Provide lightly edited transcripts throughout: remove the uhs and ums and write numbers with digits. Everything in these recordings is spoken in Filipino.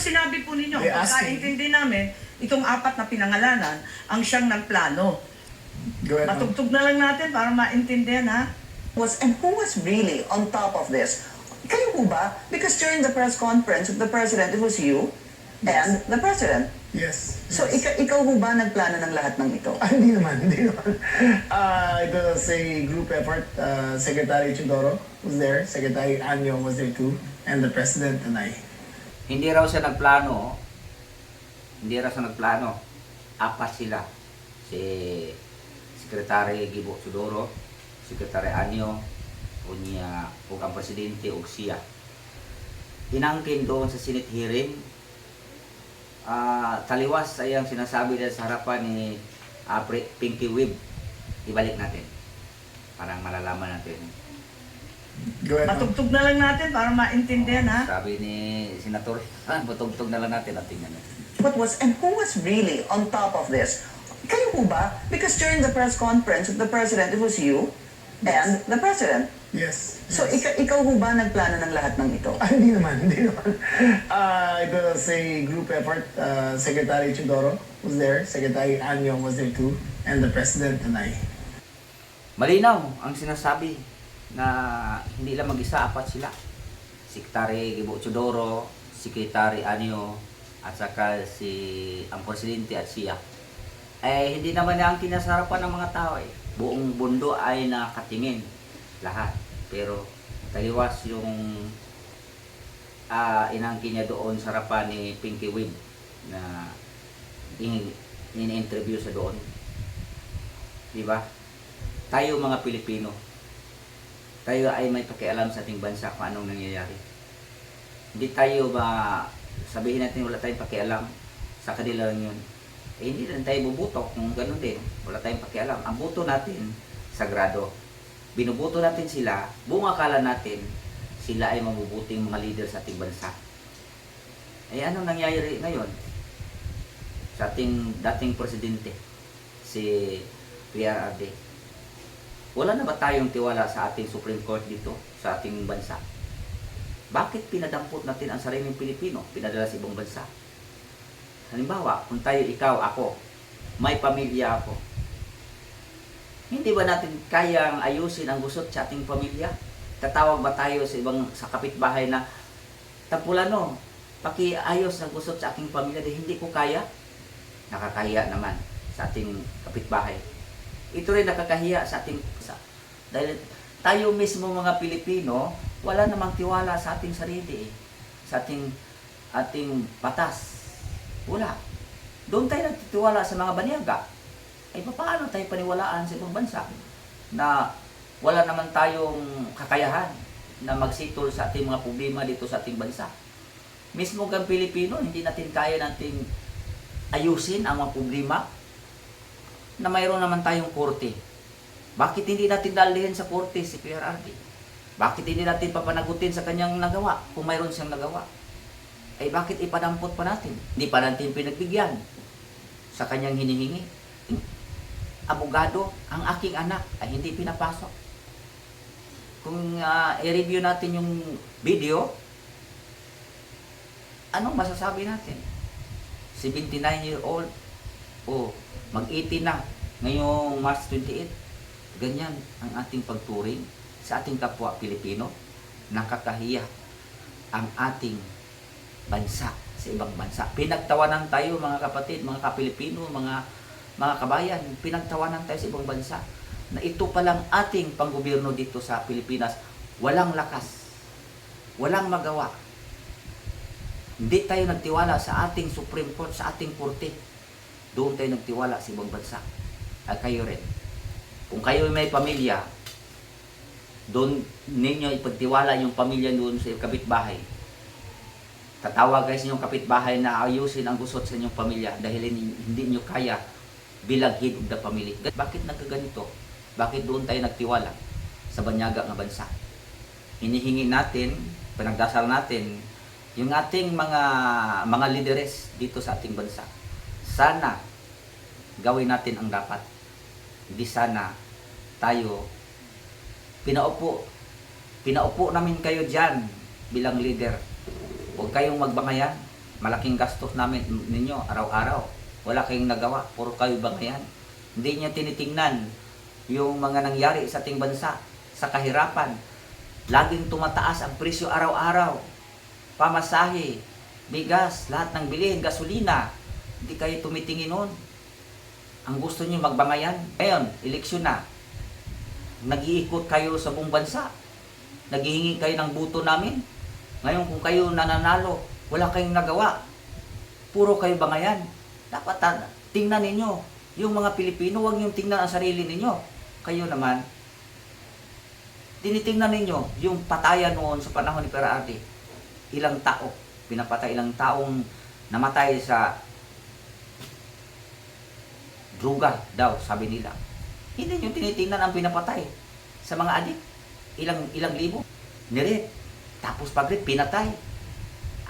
Sinabi po ninyo, They're asking. pagkaintindi namin, itong apat na pinangalanan, ang siyang nagplano. Go ahead, ma'am. Matugtog na lang natin para maintindihan, ha? And who was really on top of this? Kayo po ba? Because during the press conference of the president, it was you and the president. Yes. So ikaw po ba nagplano ng lahat ng ito? Hindi naman, hindi naman. It was a group effort. Secretary Chidoro was there, Secretary Anyo was there too, and the President and I. Hindi raw siya nagplano. Apat sila. Si Secretary Gibo Sudoro, Secretary Anyo, unya ug ang presidente ug siya. Inangkin doon sa Senate hearing. Taliwas ay ang sinasabi nila sa harapan ni Pinky Wib. Ibalik natin. Parang malalaman natin. Go ahead, ma'am. Matugtog na lang natin para maintindihan, ha? Sabi ni Senator, matugtog na lang natin at tingnan natin. And who was really on top of this? Kayo po ba? Because during the press conference of the president, it was you and the president. Yes. So ikaw po ba nagplano ng lahat ng ito? Hindi naman, hindi naman. It was a group effort. Secretary Chidoro was there, Secretary Anyo was there too, and the President and I. Malinaw ang sinasabi na hindi lang mag-isa, apat sila. Secretary Gibo Chodoro, Secretary Anyo, at saka ang presidente at siya. Hindi naman niya ang kinasarapan ng mga tao eh. Buong mundo ay nakatingin lahat. Pero taliwas yung inangkin niya doon sa harapan ni Pinky Wib na ini-interview sa doon. Diba? Tayo mga Pilipino, tayo ay may pakialam sa ating bansa kung anong nangyayari. Hindi tayo sabihin natin wala tayong pakialam sa kanila lang yun. Hindi rin tayo bubutok kung ganun din. Wala tayong pakialam. Ang buto natin, sagrado. Binubuto natin sila, buong akala natin, sila ay mabubuting mga leader sa ating bansa. Anong nangyayari ngayon? Sa ating dating presidente, si PRRD. Wala na ba tayong tiwala sa ating Supreme Court dito, sa ating bansa? Bakit pinadampot natin ang sariling Pilipino, pinadala sa ibang bansa? Halimbawa, kung tayo, ikaw, ako, may pamilya ako, hindi ba natin kayang ayusin ang gusot sa ating pamilya? Tatawag ba tayo sa kapitbahay na, Tampulano, pakiayos ang gusot sa aking pamilya dahil hindi ko kaya? Nakakahiya naman sa ating kapitbahay. Ito rin nakakahiya sa ating dahil tayo mismo mga Pilipino, wala namang tiwala sa ating sarili, sa ating batas. Wala. Doon tayo nagtitiwala sa mga banyaga. Paano tayo paniwalaan sa ibang bansa na wala naman tayong kakayahan na magsitol sa ating mga problema dito sa ating bansa? Mismo kang Pilipino, hindi natin kaya nating ayusin ang mga problema na mayroon naman tayong korte. Bakit hindi natin dalhin sa korte si PRRD? Bakit hindi natin papanagutin sa kanyang nagawa kung mayroon siyang nagawa? Bakit ipadampot pa natin? Hindi pa natin pinagbigyan sa kanyang hinihingi. Abogado, ang aking anak ay hindi pinapasok. Kung i-review natin yung video, anong masasabi natin? 79-year-old, mag-18 na, ngayong March 28. Ganyan ang ating pagturing sa ating kapwa Pilipino. Nakakahiya ang ating bansa sa ibang bansa. Pinagtawanan tayo mga kapatid, mga kapilipino, mga kabayan, pinagtawanan tayo sa ibang bansa na ito palang ating panggobyerno dito sa Pilipinas, walang lakas, walang magawa. Hindi tayo nagtiwala sa ating Supreme Court, sa ating korte. Doon tayo nagtiwala sa ibang bansa. At kayo rin. Kung kayo may pamilya, doon ninyo ipagtiwala yung pamilya doon sa kapitbahay. Tatawag kayo sa inyong kapitbahay na ayusin ang gusot sa inyong pamilya dahil hindi nyo kaya bilang head of the family. Bakit nagkaganito? Bakit doon tayo nagtiwala sa banyaga ng bansa? Hinihingi natin, pinagdasal natin, yung ating mga lideres dito sa ating bansa. Sana gawin natin ang dapat. Hindi sana tayo pinaupo namin kayo dyan bilang leader. Huwag kayong magbangayan. Malaking gastos namin ninyo araw-araw. Wala kayong nagawa, puro kayo bangayan. Hindi niyo tinitingnan yung mga nangyari sa ating bansa, sa kahirapan. Laging tumataas ang presyo araw-araw. Pamasahe, bigas, lahat ng bilihin, gasolina. Hindi kayo tumitingin nun. Ang gusto niyo magbangayan. Ngayon, eleksyon na. Nag-iikot kayo sa buong bansa. Naghihingi kayo ng buto namin. Ngayon kung kayo nananalo, wala kayong nagawa. Puro kayo bangayan. Dapat tingnan ninyo. Yung mga Pilipino, huwag niyong tingnan ang sarili ninyo. Kayo naman, tinitingnan ninyo yung patayan noon sa panahon ni Perarte. Ilang tao, pinapatay, ilang taong namatay sa druga daw, sabi nila. Hindi nyo tinitingnan ang pinapatay sa mga adik. Ilang libo. Nirit. Tapos pagrit, pinatay.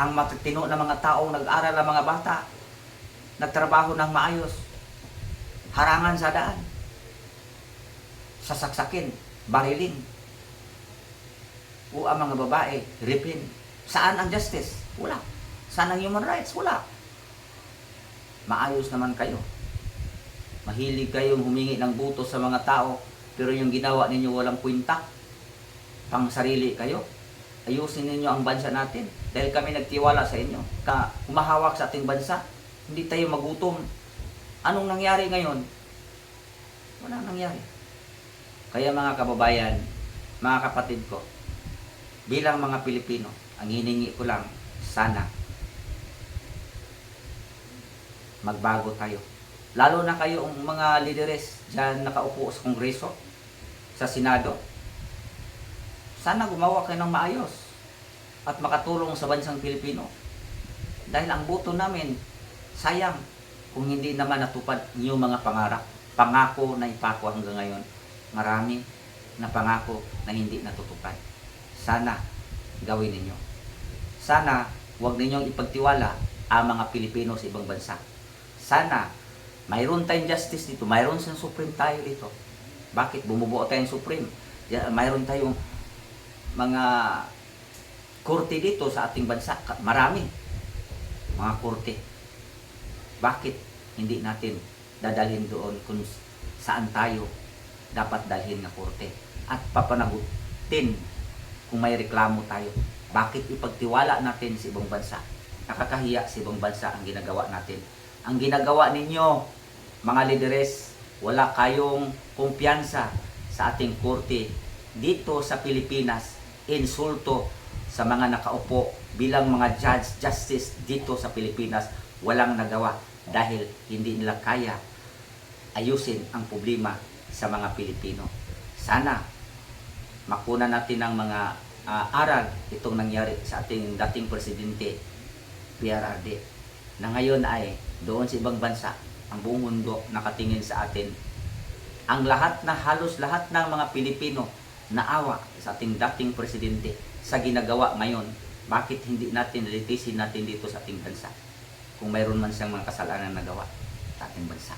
Ang matitino na mga taong nag-aral na mga bata, nagtrabaho ng maayos, harangan sa daan, sasaksakin, barilin, o ang mga babae, ripin. Saan ang justice? Wala. Saan ang human rights? Wala. Maayos naman kayo. Mahilig kayong humingi ng buto sa mga tao, pero yung ginawa ninyo walang kwenta. Pang sarili kayo. Ayusin ninyo ang bansa natin. Dahil kami nagtiwala sa inyo. Humahawak sa ating bansa. Hindi tayo magutom. Anong nangyari ngayon? Wala nangyari. Kaya mga kababayan, mga kapatid ko, bilang mga Pilipino, ang hiningi ko lang, sana magbago tayo. Lalo na kayo ang mga lideres dyan nakaupo sa Kongreso, sa Senado. Sana gumawa kayo ng maayos at makatulong sa bansang Pilipino. Dahil ang boto namin, sayang kung hindi naman natupad niyo mga pangarap. Pangako na ipako hanggang ngayon. Marami na pangako na hindi natutupad. Sana gawin ninyo. Sana huwag ninyong ipagtiwala ang mga Pilipino sa ibang bansa. Sana mayroon tayong justice dito. Mayroon sa Supreme tayo dito. Bakit? Bumubuo tayong Supreme. Mayroon tayong mga korte dito sa ating bansa. Marami. Mga korte. Bakit hindi natin dadalhin doon kung saan tayo dapat dalhin na korte? At papanagutin kung may reklamo tayo. Bakit ipagtiwala natin sa ibang bansa? Nakakahiya sa ibang bansa ang ginagawa natin. Ang ginagawa ninyo, mga lideres, wala kayong kumpiyansa sa ating korte dito sa Pilipinas. Insulto sa mga nakaupo bilang mga judge, justice dito sa Pilipinas, walang nagawa dahil hindi nila kaya ayusin ang problema sa mga Pilipino. Sana makuna natin ng mga aral itong nangyari sa ating dating presidente PRRD, na ngayon ay doon sa ibang bansa, ang buong mundo nakatingin sa atin. Ang halos lahat ng mga Pilipino naawa sa ating dating presidente sa ginagawa ngayon. Bakit hindi natin litisin natin dito sa ating bansa kung mayroon man siyang mga kasalanan na gawa sa ating bansa?